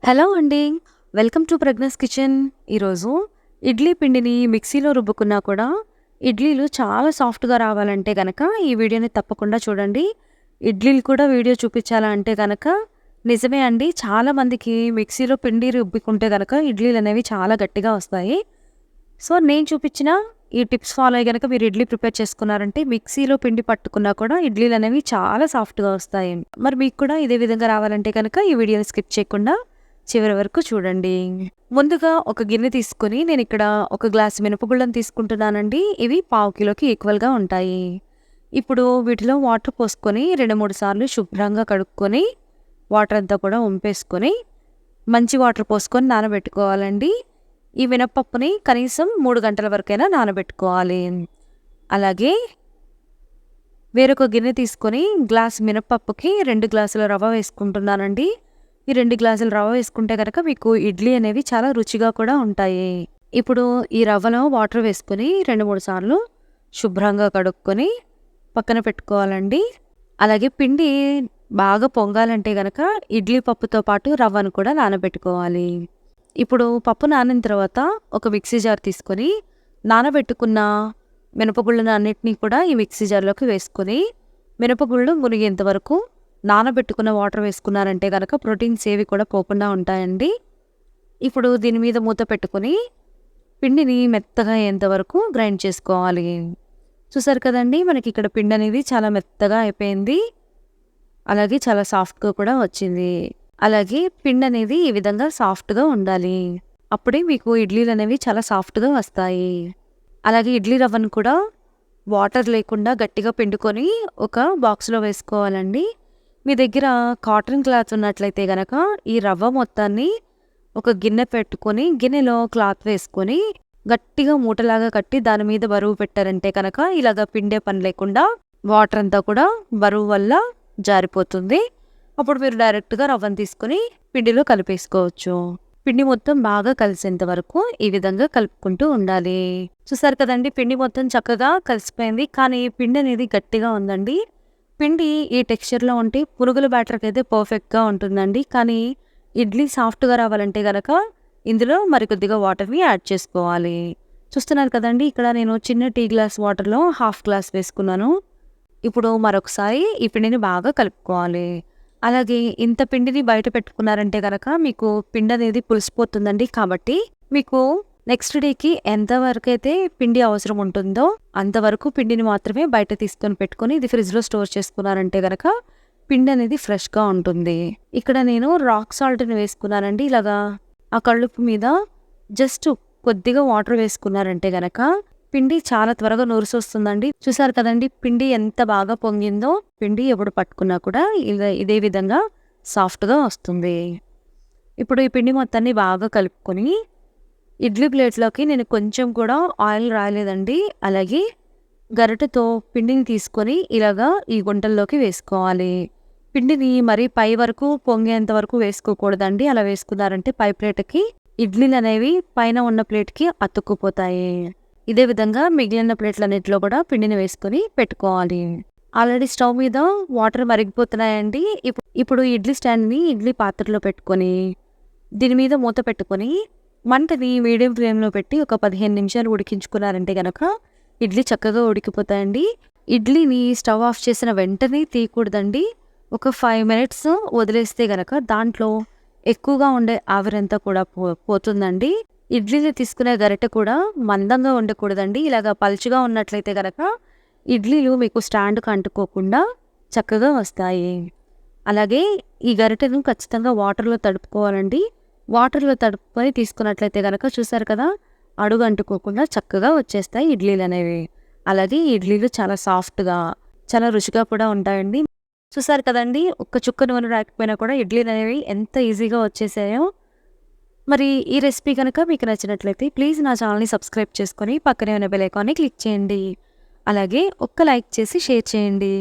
Hello అండి. Welcome to Pragna's kitchen. ఈరోజు ఇడ్లీ పిండిని మిక్సీలో రుబ్బుకున్నా కూడా ఇడ్లీలు చాలా సాఫ్ట్‌గా రావాలంటే గనక ఈ వీడియోని తప్పకుండా చూడండి. ఇడ్లీలు కూడా వీడియో చూపించాలా అంటే గనక నిజమే అండి. చాలామందికి మిక్సీలో పిండి రుబ్బుకుంటే గనక ఇడ్లీలనేవి చాలా గట్టిగా వస్తాయి. సో, నేను చూపించిన ఈ టిప్స్ ఫాలో అయ్యి గనక మీరు ఇడ్లీ ప్రిపేర్ చేసుకున్నారంటే మిక్సీలో పిండి పట్టుకున్నా కూడా ఇడ్లీలనేవి చాలా సాఫ్ట్‌గా వస్తాయి. మరి మీకు కూడా ఇదే విధంగా రావాలంటే గనక ఈ వీడియోని స్కిప్ చేయకుండా చివరి వరకు చూడండి. ముందుగా ఒక గిన్నె తీసుకొని నేనిక్కడ ఒక గ్లాస్ మినపగుళ్ళను తీసుకుంటున్నానండి. ఇవి పావు కిలోకి ఈక్వల్‌గా ఉంటాయి. ఇప్పుడు వీటిలో వాటర్ పోసుకొని 2, 3 సార్లు శుభ్రంగా కడుక్కొని వాటర్ అంతా కూడా వంపేసుకొని మంచి వాటర్ పోసుకొని నానబెట్టుకోవాలండి. ఈ మినపప్పుని కనీసం 3 గంటల వరకైనా నానబెట్టుకోవాలి. అలాగే వేరొక గిన్నె తీసుకొని గ్లాస్ మినపప్పుకి 2 గ్లాసుల రవ్వ వేసుకుంటున్నానండి. ఈ 2 గ్లాసుల రవ్వ వేసుకుంటే గనక మీకు ఇడ్లీ అనేవి చాలా రుచిగా కూడా ఉంటాయి. ఇప్పుడు ఈ రవ్వలో వాటర్ వేసుకొని 2, 3 సార్లు శుభ్రంగా కడుక్కొని పక్కన పెట్టుకోవాలండి. అలాగే పిండి బాగా పొంగాలంటే గనక ఇడ్లీ పప్పుతో పాటు రవ్వను కూడా నానబెట్టుకోవాలి. ఇప్పుడు పప్పు నానిన తర్వాత ఒక మిక్సీ జార్ తీసుకొని నానబెట్టుకున్న మినపగుళ్ళను అన్నిటినీ కూడా ఈ మిక్సీ జార్‌లోకి వేసుకొని మినపగుళ్ళు మునిగేంత వరకు నానబెట్టుకున్న వాటర్ వేసుకున్నారంటే గనక ప్రోటీన్స్ ఏవి కూడా పోకుండా ఉంటాయండి. ఇప్పుడు దీని మీద మూత పెట్టుకొని పిండిని మెత్తగా అయ్యేంత వరకు గ్రైండ్ చేసుకోవాలి. చూసారు కదండీ! మనకి ఇక్కడ పిండి అనేది చాలా మెత్తగా అయిపోయింది. అలాగే చాలా సాఫ్ట్‌గా కూడా వచ్చింది. అలాగే పిండి అనేది ఈ విధంగా సాఫ్ట్‌గా ఉండాలి. అప్పుడే మీకు ఇడ్లీలనేవి చాలా సాఫ్ట్‌గా వస్తాయి. అలాగే ఇడ్లీ రవ్వను కూడా వాటర్ లేకుండా గట్టిగా పిండుకొని ఒక బాక్స్‌లో వేసుకోవాలండి. మీ దగ్గర కాటన్ క్లాత్ ఉన్నట్లయితే గనక ఈ రవ్వ మొత్తాన్ని ఒక గిన్నె పెట్టుకొని గిన్నెలో క్లాత్ వేసుకొని గట్టిగా మూటలాగా కట్టి దాని మీద బరువు పెట్టారంటే కనుక ఇలాగ పిండే పని లేకుండా వాటర్ అంతా కూడా బరువు వల్ల జారిపోతుంది. అప్పుడు మీరు డైరెక్ట్‌గా రవ్వను తీసుకొని పిండిలో కలిపేసుకోవచ్చు. పిండి మొత్తం బాగా కలిసేంత వరకు ఈ విధంగా కలుపుకుంటూ ఉండాలి. చూసారు కదండీ! పిండి మొత్తం చక్కగా కలిసిపోయింది. కానీ పిండి అనేది గట్టిగా ఉందండి. పిండి ఈ టెక్స్చర్‌లో ఉంటే పునుగుల బ్యాటర్‌కి అయితే పర్ఫెక్ట్‌గా ఉంటుందండి. కానీ ఇడ్లీ సాఫ్ట్‌గా రావాలంటే గనక ఇందులో మరికొద్దిగా వాటర్‌ని యాడ్ చేసుకోవాలి. చూస్తున్నారు కదండీ! ఇక్కడ నేను చిన్న టీ గ్లాస్ వాటర్‌లో హాఫ్ గ్లాస్ వేసుకున్నాను. ఇప్పుడు మరొకసారి ఈ పిండిని బాగా కలుపుకోవాలి. అలాగే ఇంత పిండిని బయట పెట్టుకున్నారంటే గనక మీకు పిండి అనేది పులిసిపోతుందండి. కాబట్టి మీకు నెక్స్ట్ డేకి ఎంతవరకైతే పిండి అవసరం ఉంటుందో అంతవరకు పిండిని మాత్రమే బయట తీసుకొని పెట్టుకొని ఇది ఫ్రిడ్జ్‌లో స్టోర్ చేసుకున్నారంటే గనక పిండి అనేది ఫ్రెష్‌గా ఉంటుంది. ఇక్కడ నేను రాక్ సాల్ట్‌ని వేసుకున్నానండి. ఇలాగా ఆ కళ్ళుప్పు మీద జస్ట్ కొద్దిగా వాటర్ వేసుకున్నారంటే గనక పిండి చాలా త్వరగా నురిసొస్తుందండి. చూసారు కదండీ! పిండి ఎంత బాగా పొంగిందో. పిండి ఎప్పుడు పట్టుకున్నా కూడా ఇదే విధంగా సాఫ్ట్‌గా వస్తుంది. ఇప్పుడు ఈ పిండి మొత్తాన్ని బాగా కలుపుకొని ఇడ్లీ ప్లేట్‌లోకి నేను కొంచెం కూడా ఆయిల్ రాయలేదండి. అలాగే గరిటెతో పిండిని తీసుకొని ఇలాగా ఈ గుంటల్లోకి వేసుకోవాలి. పిండిని మరీ పై వరకు పొంగేంత వరకు వేసుకోకూడదండి. అలా వేసుకున్నారంటే పై ప్లేట్‌కి ఇడ్లీలనేవి పైన ఉన్న ప్లేట్‌కి అతుక్కుపోతాయి. ఇదే విధంగా మిగిలిన ప్లేట్లన్నిటిలో కూడా పిండిని వేసుకొని పెట్టుకోవాలి. ఆల్రెడీ స్టవ్ మీద వాటర్ మరిగిపోతున్నాయండి. ఇప్పుడు ఇడ్లీ స్టాండ్‌ని ఇడ్లీ పాత్రలో పెట్టుకొని దీని మీద మూత పెట్టుకొని మంటని మీడియం ఫ్లేమ్‌లో పెట్టి ఒక 15 నిమిషాలు ఉడికించుకున్నారంటే గనక ఇడ్లీ చక్కగా ఉడికిపోతాయండి. ఇడ్లీని స్టవ్ ఆఫ్ చేసిన వెంటనే తీయకూడదండి. ఒక 5 మినిట్స్ వదిలేస్తే గనక దాంట్లో ఎక్కువగా ఉండే ఆవిరంతా కూడా పోతుందండి. ఇడ్లీలు తీసుకునే గరిటె కూడా మందంగా ఉండకూడదండి. ఇలాగ పలుచగా ఉన్నట్లయితే గనక ఇడ్లీలు మీకు స్టాండ్‌కి అంటుకోకుండా చక్కగా వస్తాయి. అలాగే ఈ గరిటెను ఖచ్చితంగా వాటర్‌లో తడుపుకోవాలండి. వాటర్‌లో తడుపుకొని తీసుకున్నట్లయితే గనక చూసారు కదా! అడుగు అంటుకోకుండా చక్కగా వచ్చేస్తాయి ఇడ్లీలనేవి. అలాగే ఇడ్లీలు చాలా సాఫ్ట్‌గా, చాలా రుచిగా కూడా ఉంటాయండి. చూసారు కదండీ! ఒక్క చుక్క నూనె రాకపోయినా కూడా ఇడ్లీలనేవి ఎంత ఈజీగా వచ్చేసాయో. మరి ఈ రెసిపీ గనక మీకు నచ్చినట్లయితే ప్లీజ్ నా ఛానల్‌ని సబ్స్క్రైబ్ చేసుకొని పక్కనే ఉన్న బెల్ ఐకాన్‌ని క్లిక్ చేయండి. అలాగే ఒక్క లైక్ చేసి షేర్ చేయండి.